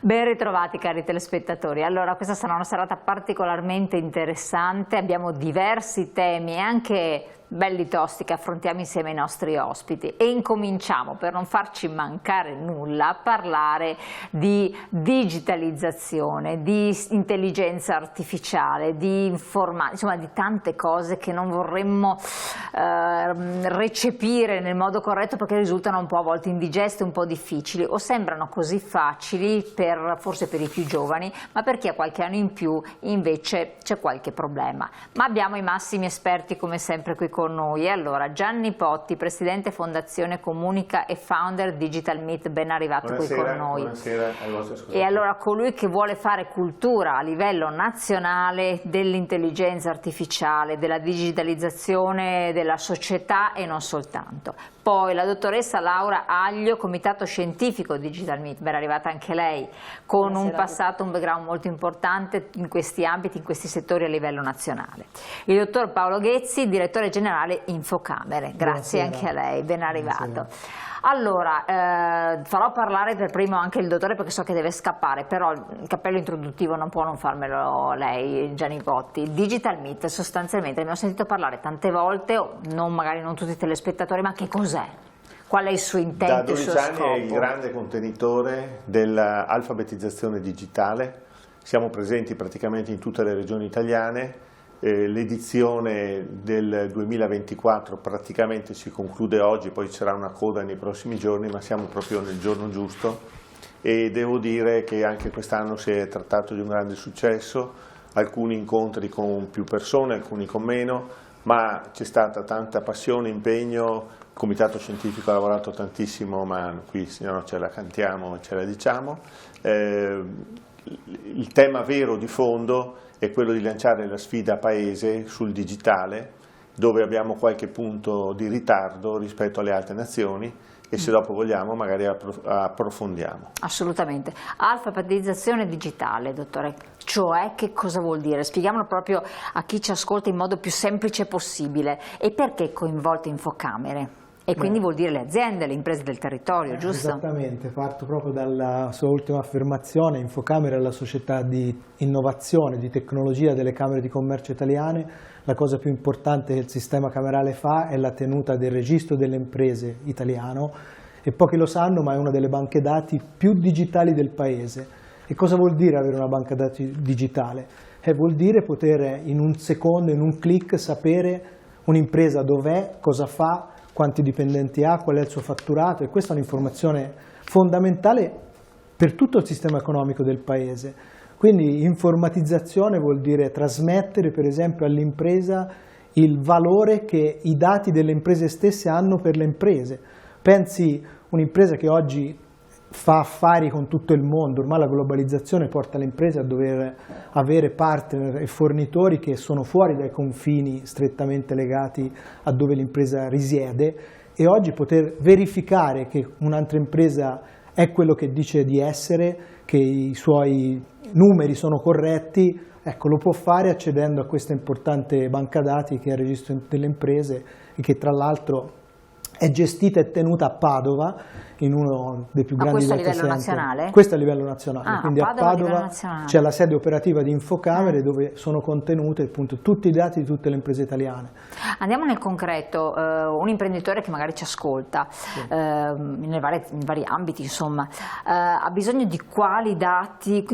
Ben ritrovati cari telespettatori. Allora, questa sarà una serata particolarmente interessante, abbiamo diversi temi e anche belli tosti che affrontiamo insieme ai nostri ospiti e incominciamo, per non farci mancare nulla, a parlare di digitalizzazione, di intelligenza artificiale, di informatica, insomma di tante cose che non vorremmo recepire nel modo corretto perché risultano un po' a volte indigeste, un po' difficili o sembrano così facili forse per i più giovani, ma per chi ha qualche anno in più invece c'è qualche problema. Ma abbiamo i massimi esperti come sempre qui con noi. E allora Gianni Potti, presidente Fondazione Comunica e founder Digital Meet, ben arrivato. Buonasera, qui con noi. Buonasera ai vostri ascoltatori. E allora colui che vuole fare cultura a livello nazionale dell'intelligenza artificiale, della digitalizzazione della società e non soltanto. Poi la dottoressa Laura Aglio, comitato scientifico Digital Meet, ben arrivata anche lei, con un passato, un background molto importante in questi ambiti, in questi settori a livello nazionale. Il dottor Paolo Ghezzi, direttore generale Infocamere, grazie anche a lei, ben arrivato. Allora, farò parlare per primo anche il dottore perché so che deve scappare, però il cappello introduttivo non può non farmelo lei, Gianni Potti. Il Digital Meet sostanzialmente, abbiamo sentito parlare tante volte, magari non tutti i telespettatori, ma che cos'è? Qual è il suo intento? Da 12 anni è il grande contenitore dell'alfabetizzazione digitale, siamo presenti praticamente in tutte le regioni italiane. L'edizione del 2024 praticamente si conclude oggi, poi ci sarà una coda nei prossimi giorni, ma siamo proprio nel giorno giusto e devo dire che anche quest'anno si è trattato di un grande successo, alcuni incontri con più persone, alcuni con meno, ma c'è stata tanta passione, impegno, il comitato scientifico ha lavorato tantissimo, ma qui se no ce la cantiamo e ce la diciamo. Il tema vero di fondo è quello di lanciare la sfida paese sul digitale, dove abbiamo qualche punto di ritardo rispetto alle altre nazioni e se dopo vogliamo magari approfondiamo. Assolutamente. Alfabetizzazione digitale, dottore, cioè che cosa vuol dire? Spieghiamolo proprio a chi ci ascolta in modo più semplice possibile e perché coinvolte Infocamere? E quindi vuol dire le aziende, le imprese del territorio, giusto? Esattamente, parto proprio dalla sua ultima affermazione. Infocamere è la società di innovazione, di tecnologia delle Camere di Commercio italiane. La cosa più importante che il sistema camerale fa è la tenuta del registro delle imprese italiano e pochi lo sanno, ma è una delle banche dati più digitali del paese. E cosa vuol dire avere una banca dati digitale? Vuol dire poter in un secondo, in un click, sapere un'impresa dov'è, cosa fa, quanti dipendenti ha, qual è il suo fatturato, e questa è un'informazione fondamentale per tutto il sistema economico del paese. Quindi informatizzazione vuol dire trasmettere per esempio all'impresa il valore che i dati delle imprese stesse hanno per le imprese. Pensi un'impresa che oggi fa affari con tutto il mondo, ormai la globalizzazione porta le imprese a dover avere partner e fornitori che sono fuori dai confini strettamente legati a dove l'impresa risiede e oggi poter verificare che un'altra impresa è quello che dice di essere, che i suoi numeri sono corretti, ecco, lo può fare accedendo a questa importante banca dati che è il registro delle imprese e che tra l'altro è gestita e tenuta a Padova, in uno dei più grandi data center. Questo a livello nazionale? Questo a livello nazionale, quindi a Padova c'è la sede operativa di Infocamere dove sono contenute appunto tutti i dati di tutte le imprese italiane. Andiamo nel concreto, un imprenditore che magari ci ascolta, sì, in vari ambiti insomma, ha bisogno di quali dati,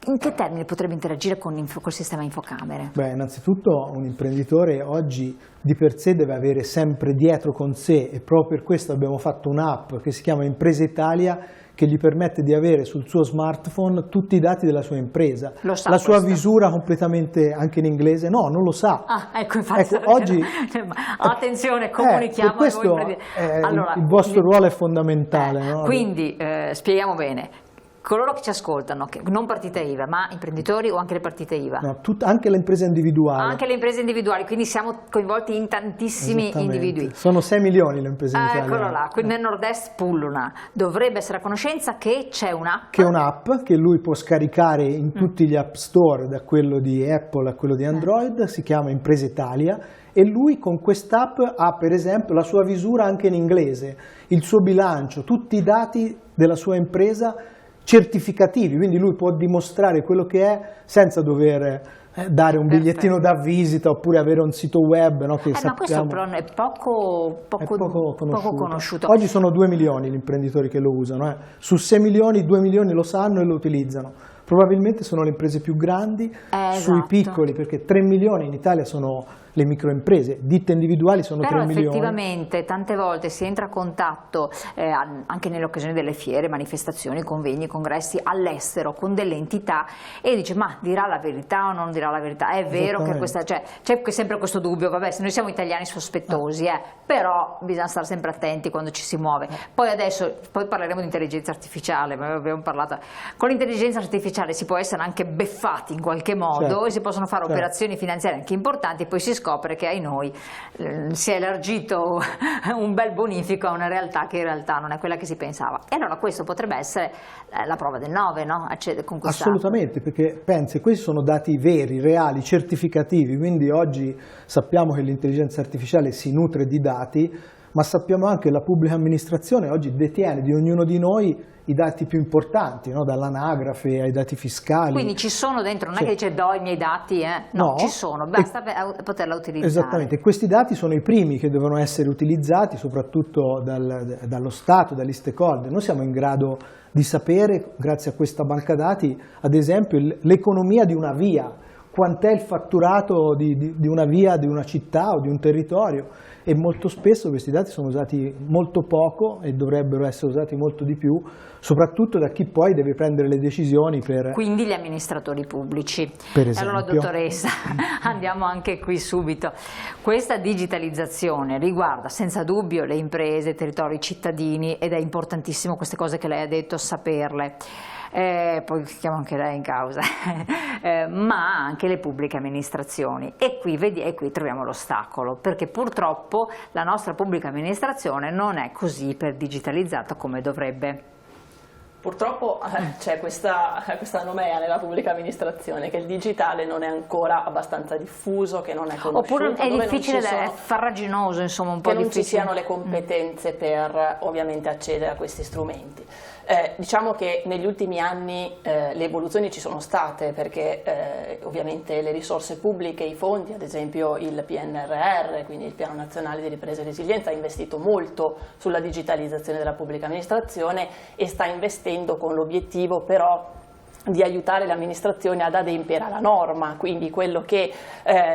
in che termini potrebbe interagire col sistema Infocamere? Beh, innanzitutto un imprenditore oggi di per sé deve avere sempre dietro con sé e proprio per questo abbiamo fatto un'app che si chiama Impresa Italia che gli permette di avere sul suo smartphone tutti i dati della sua impresa. Lo sa la sua questo? Visura completamente anche in inglese? No, non lo sa. Ecco, infatti, oggi, attenzione, comunichiamo questo a voi. Allora, il vostro ruolo è fondamentale. No? Quindi, spieghiamo bene. Coloro che ci ascoltano, non partite IVA, ma imprenditori o anche le partite IVA? No, anche le imprese individuali. Anche le imprese individuali, quindi siamo coinvolti in tantissimi individui. Sono 6 milioni le imprese individuali. Eccolo là, quindi nel nord-est pullula. Dovrebbe essere a conoscenza che c'è un'app. Che è un'app che lui può scaricare in tutti gli app store, da quello di Apple a quello di Android, si chiama Impresa Italia. E lui con quest'app ha per esempio la sua visura anche in inglese, il suo bilancio, tutti i dati della sua impresa certificativi, quindi lui può dimostrare quello che è senza dover dare un bigliettino da visita oppure avere un sito web, no, che ma questo sappiamo però è poco conosciuto. Oggi sono 2 milioni gli imprenditori che lo usano, Su 6 milioni, 2 milioni lo sanno e lo utilizzano. Probabilmente sono le imprese più grandi, sui esatto. piccoli, perché 3 milioni in Italia sono le microimprese, ditte individuali sono 3 milioni. Però effettivamente tante volte si entra a contatto anche nelle occasioni delle fiere, manifestazioni, convegni, congressi all'estero con delle entità e dice ma dirà la verità o non dirà la verità? È vero che questa, c'è sempre questo dubbio, vabbè, se noi siamo italiani sospettosi, però bisogna stare sempre attenti quando ci si muove. Poi parleremo di intelligenza artificiale, ma abbiamo parlato. Con l'intelligenza artificiale si può essere anche beffati in qualche modo e si possono fare operazioni finanziarie anche importanti, poi si scopre che ai noi si è elargito un bel bonifico a una realtà che in realtà non è quella che si pensava. E allora questo potrebbe essere la prova del 9, no? Assolutamente, perché pensi, questi sono dati veri, reali, certificativi, quindi oggi sappiamo che l'intelligenza artificiale si nutre di dati, ma sappiamo anche che la pubblica amministrazione oggi detiene di ognuno di noi i dati più importanti, no? Dall'anagrafe ai dati fiscali. Quindi ci sono dentro, non è che dice do i miei dati, no, ci sono, basta poterla utilizzare. Esattamente, questi dati sono i primi che devono essere utilizzati soprattutto dallo Stato, dagli stakeholder. Noi siamo in grado di sapere, grazie a questa banca dati, ad esempio l'economia di una via, quant'è il fatturato di una via, di una città o di un territorio, e molto spesso questi dati sono usati molto poco e dovrebbero essere usati molto di più, soprattutto da chi poi deve prendere le decisioni per... Quindi gli amministratori pubblici. Per esempio. Allora dottoressa, andiamo anche qui subito. Questa digitalizzazione riguarda senza dubbio le imprese, i territori, i cittadini, ed è importantissimo queste cose che lei ha detto saperle. Poi chiamo anche lei in causa, ma anche le pubbliche amministrazioni, e qui troviamo l'ostacolo, perché purtroppo la nostra pubblica amministrazione non è così digitalizzata come dovrebbe. Purtroppo c'è questa nomea nella pubblica amministrazione, che il digitale non è ancora abbastanza diffuso, che non è conosciuto. Oppure è difficile, è farraginoso, insomma, un po' difficile. Che non ci siano le competenze per ovviamente accedere a questi strumenti. Diciamo che negli ultimi anni le evoluzioni ci sono state, perché ovviamente le risorse pubbliche, i fondi, ad esempio il PNRR, quindi il Piano Nazionale di Ripresa e Resilienza, ha investito molto sulla digitalizzazione della pubblica amministrazione e sta investendo con l'obiettivo però di aiutare l'amministrazione ad adempiere alla norma, quindi quello che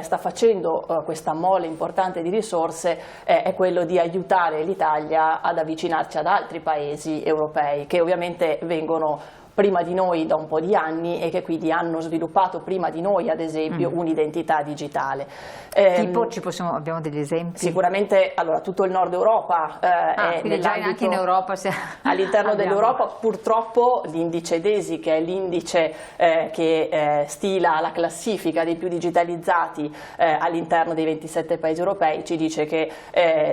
sta facendo questa mole importante di risorse è quello di aiutare l'Italia ad avvicinarci ad altri paesi europei che ovviamente vengono prima di noi da un po' di anni e che quindi hanno sviluppato prima di noi ad esempio un'identità digitale. Tipo abbiamo degli esempi? Sicuramente allora, tutto il nord Europa è anche in Europa all'interno dell'Europa purtroppo l'indice DESI, che è l'indice che stila la classifica dei più digitalizzati all'interno dei 27 paesi europei, ci dice che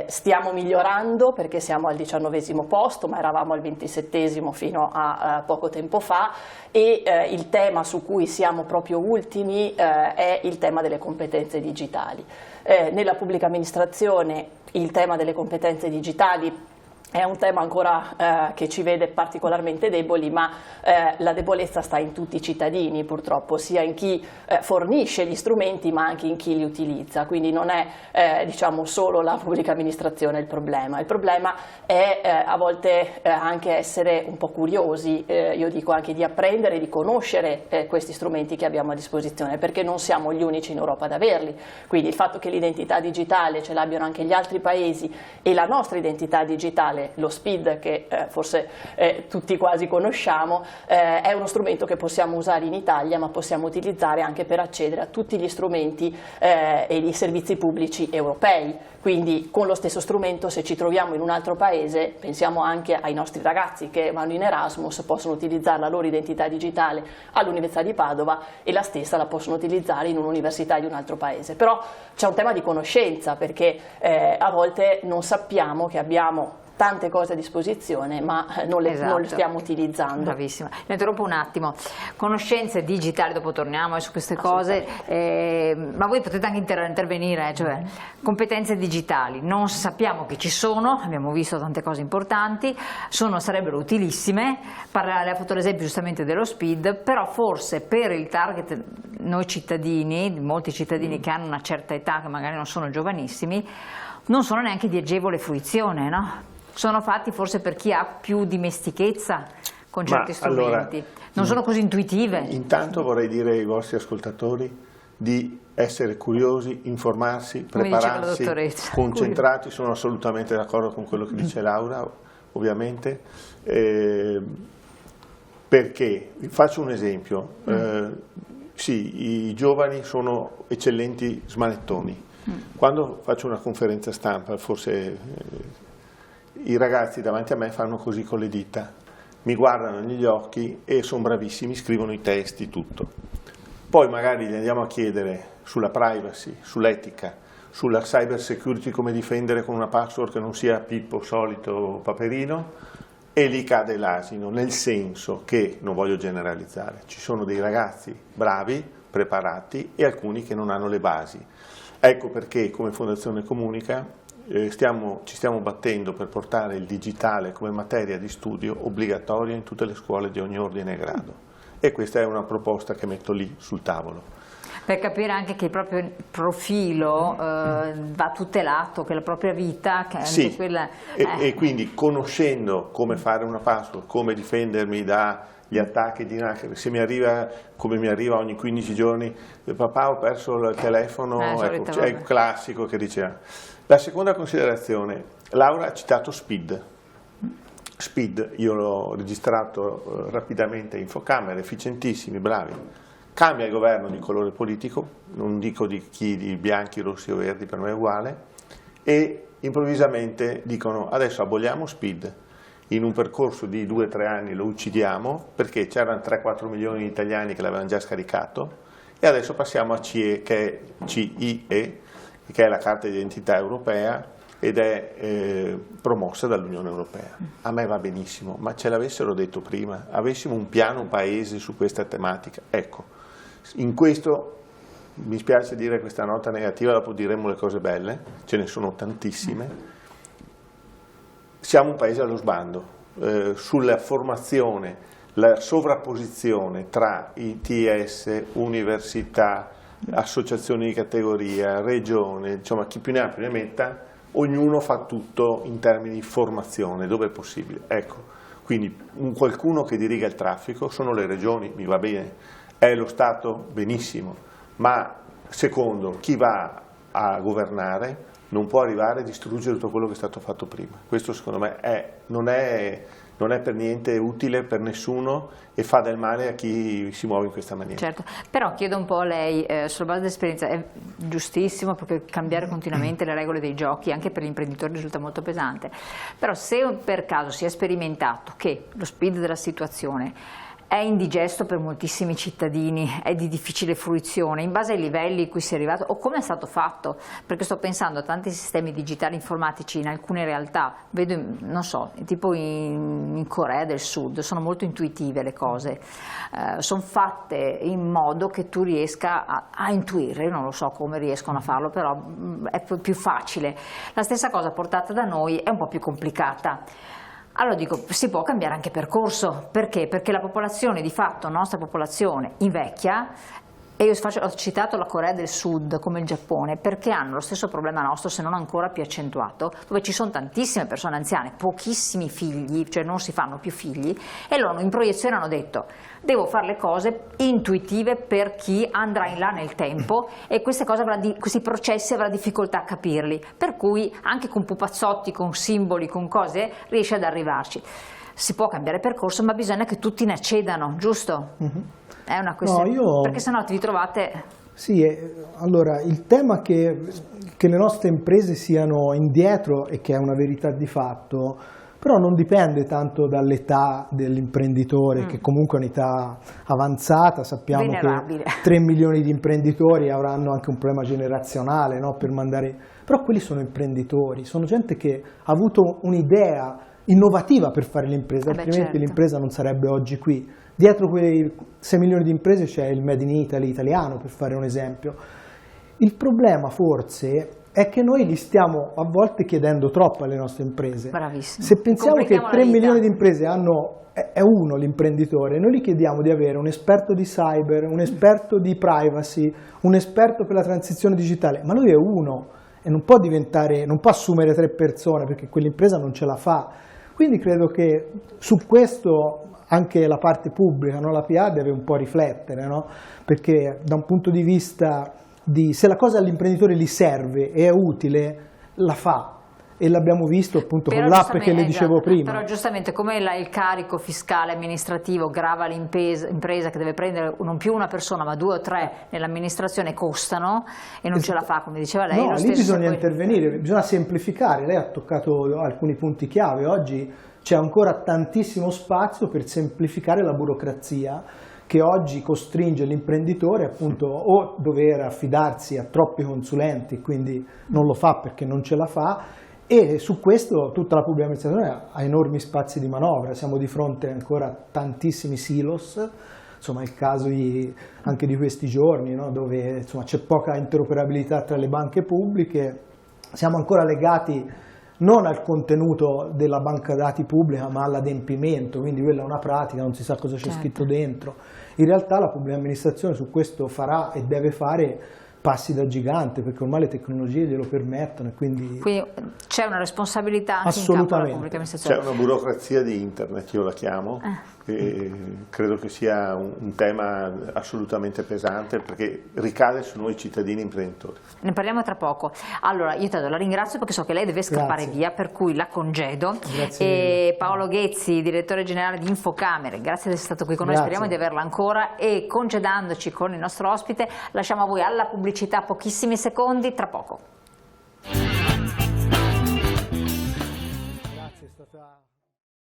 stiamo migliorando perché siamo al 19° posto, ma eravamo al 27° fino a poco tempo fa, e il tema su cui siamo proprio ultimi è il tema delle competenze digitali. Nella pubblica amministrazione il tema delle competenze digitali è un tema ancora che ci vede particolarmente deboli, ma la debolezza sta in tutti i cittadini purtroppo, sia in chi fornisce gli strumenti ma anche in chi li utilizza, quindi non è diciamo solo la pubblica amministrazione il problema è a volte anche essere un po' curiosi, io dico anche di apprendere e di conoscere questi strumenti che abbiamo a disposizione, perché non siamo gli unici in Europa ad averli, quindi il fatto che l'identità digitale ce l'abbiano anche gli altri paesi e la nostra identità digitale, lo SPID che forse tutti quasi conosciamo, è uno strumento che possiamo usare in Italia ma possiamo utilizzare anche per accedere a tutti gli strumenti e i servizi pubblici europei, quindi con lo stesso strumento se ci troviamo in un altro paese, pensiamo anche ai nostri ragazzi che vanno in Erasmus, possono utilizzare la loro identità digitale all'Università di Padova e la stessa la possono utilizzare in un'università di un altro paese, però c'è un tema di conoscenza, perché a volte non sappiamo che abbiamo tante cose a disposizione, ma non le stiamo utilizzando. Bravissima. Ne interrompo un attimo. Conoscenze digitali, dopo torniamo su queste cose, ma voi potete anche intervenire, cioè competenze digitali, non sappiamo che ci sono, abbiamo visto tante cose importanti, sarebbero utilissime, lei ha fatto l'esempio giustamente dello SPID, però forse per il target, noi cittadini, molti cittadini che hanno una certa età, che magari non sono giovanissimi, non sono neanche di agevole fruizione, no? Sono fatti forse per chi ha più dimestichezza con certi strumenti, non sono così intuitive. Intanto vorrei dire ai vostri ascoltatori di essere curiosi, informarsi, prepararsi, concentrati. Sono assolutamente d'accordo con quello che dice Laura, ovviamente, perché vi faccio un esempio. Sì, i giovani sono eccellenti smanettoni. Quando faccio una conferenza stampa, forse i ragazzi davanti a me fanno così con le dita, mi guardano negli occhi e sono bravissimi, scrivono i testi, tutto. Poi magari gli andiamo a chiedere sulla privacy, sull'etica, sulla cyber security, come difendere con una password che non sia Pippo solito Paperino, e lì cade l'asino, nel senso che, non voglio generalizzare, ci sono dei ragazzi bravi, preparati e alcuni che non hanno le basi. Ecco perché come Fondazione Comunica ci stiamo battendo per portare il digitale come materia di studio obbligatoria in tutte le scuole di ogni ordine e grado, e questa è una proposta che metto lì sul tavolo. Per capire anche che il proprio profilo va tutelato, che la propria vita, che anche sì, quella... E quindi conoscendo come fare una password, come difendermi dagli attacchi di hacker, se mi arriva, come mi arriva ogni 15 giorni, papà ho perso il telefono, ecco, c'è il classico che diceva. La seconda considerazione, Laura ha citato SPID. SPID, io l'ho registrato rapidamente, infocamere, efficientissimi, bravi. Cambia il governo di colore politico, non dico di chi, di bianchi, rossi o verdi, per me è uguale, e improvvisamente dicono adesso aboliamo SPID, in un percorso di 2-3 anni lo uccidiamo perché c'erano 3-4 milioni di italiani che l'avevano già scaricato, e adesso passiamo a CIE, che è la carta di identità europea ed è promossa dall'Unione Europea. A me va benissimo, ma ce l'avessero detto prima, avessimo un piano paese su questa tematica. Ecco, in questo mi spiace dire questa nota negativa, dopo diremo le cose belle, ce ne sono tantissime. Siamo un paese allo sbando, sulla formazione, la sovrapposizione tra ITS, università, associazioni di categoria, regione, insomma chi più ne ha più ne metta, ognuno fa tutto in termini di formazione, dove è possibile. Ecco, quindi qualcuno che diriga il traffico sono le regioni, mi va bene, è lo Stato, benissimo, ma secondo, chi va a governare non può arrivare a distruggere tutto quello che è stato fatto prima. Questo secondo me non è per niente utile per nessuno e fa del male a chi si muove in questa maniera. Certo, però chiedo un po' a lei, sulla base dell'esperienza, è giustissimo perché cambiare continuamente le regole dei giochi anche per gli imprenditori risulta molto pesante, però se per caso si è sperimentato che lo SPID della situazione è indigesto per moltissimi cittadini, è di difficile fruizione, in base ai livelli in cui si è arrivato, o come è stato fatto, perché sto pensando a tanti sistemi digitali informatici in alcune realtà, vedo, non so, tipo in Corea del Sud, sono molto intuitive le cose, sono fatte in modo che tu riesca a intuire, non lo so come riescono a farlo, però è più facile. La stessa cosa portata da noi è un po' più complicata. Allora dico, si può cambiare anche percorso, perché? Perché la popolazione, di fatto, nostra popolazione invecchia, e io ho citato la Corea del Sud come il Giappone, perché hanno lo stesso problema nostro, se non ancora più accentuato, dove ci sono tantissime persone anziane, pochissimi figli, cioè non si fanno più figli, e loro in proiezione hanno detto, devo fare le cose intuitive per chi andrà in là nel tempo, e queste cose questi processi avrà difficoltà a capirli, per cui anche con pupazzotti, con simboli, con cose, riesce ad arrivarci. Si può cambiare percorso, ma bisogna che tutti ne accedano, giusto? È una questione, perché sennò ti ritrovate... Sì, allora il tema che le nostre imprese siano indietro, e che è una verità di fatto, però non dipende tanto dall'età dell'imprenditore, che comunque è un'età avanzata, sappiamo venerabile. Che 3 milioni di imprenditori avranno anche un problema generazionale, no? Per mandare... Però quelli sono imprenditori, sono gente che ha avuto un'idea innovativa per fare l'impresa, altrimenti certo. l'impresa non sarebbe oggi qui. Dietro quei 6 milioni di imprese c'è il Made in Italy italiano, per fare un esempio. Il problema forse è che noi gli stiamo a volte chiedendo troppo alle nostre imprese. Bravissimo. Se pensiamo che 3 milioni di imprese è uno l'imprenditore, noi gli chiediamo di avere un esperto di cyber, un esperto di privacy, un esperto per la transizione digitale, ma lui è uno e non può assumere 3 persone perché quell'impresa non ce la fa. Quindi credo che su questo anche la parte pubblica, no? La PA deve un po' riflettere, no? Perché da un punto di vista se la cosa all'imprenditore gli serve e è utile, la fa. E l'abbiamo visto appunto con l'app che le dicevo prima. Però giustamente come il carico fiscale amministrativo grava l'impresa che deve prendere non più una persona ma 2 o 3 nell'amministrazione, costano e non ce la fa, come diceva lei. No, lì bisogna intervenire, bisogna semplificare. Lei ha toccato alcuni punti chiave. Oggi c'è ancora tantissimo spazio per semplificare la burocrazia che oggi costringe l'imprenditore appunto o dover affidarsi a troppi consulenti, quindi non lo fa perché non ce la fa, e su questo tutta la pubblica amministrazione ha enormi spazi di manovra. Siamo di fronte ancora a tantissimi silos, insomma il caso anche di questi giorni, no? Dove insomma, c'è poca interoperabilità tra le banche pubbliche, siamo ancora legati non al contenuto della banca dati pubblica ma all'adempimento, quindi quella è una pratica, non si sa cosa c'è scritto dentro. In realtà la pubblica amministrazione su questo farà e deve fare passi da gigante perché ormai le tecnologie glielo permettono e quindi c'è una responsabilità anche in capo alla pubblica amministrazione. C'è una burocrazia di internet, io la chiamo, e credo che sia un tema assolutamente pesante perché ricade su noi cittadini imprenditori. Ne parliamo tra poco. Allora io la ringrazio perché so che lei deve scappare Grazie. via, per cui la congedo. Grazie. E Paolo Ghezzi, direttore generale di Infocamere, grazie di essere stato qui con noi, speriamo di averla ancora, e congedandoci con il nostro ospite lasciamo a voi alla pubblicità pochissimi secondi, tra poco.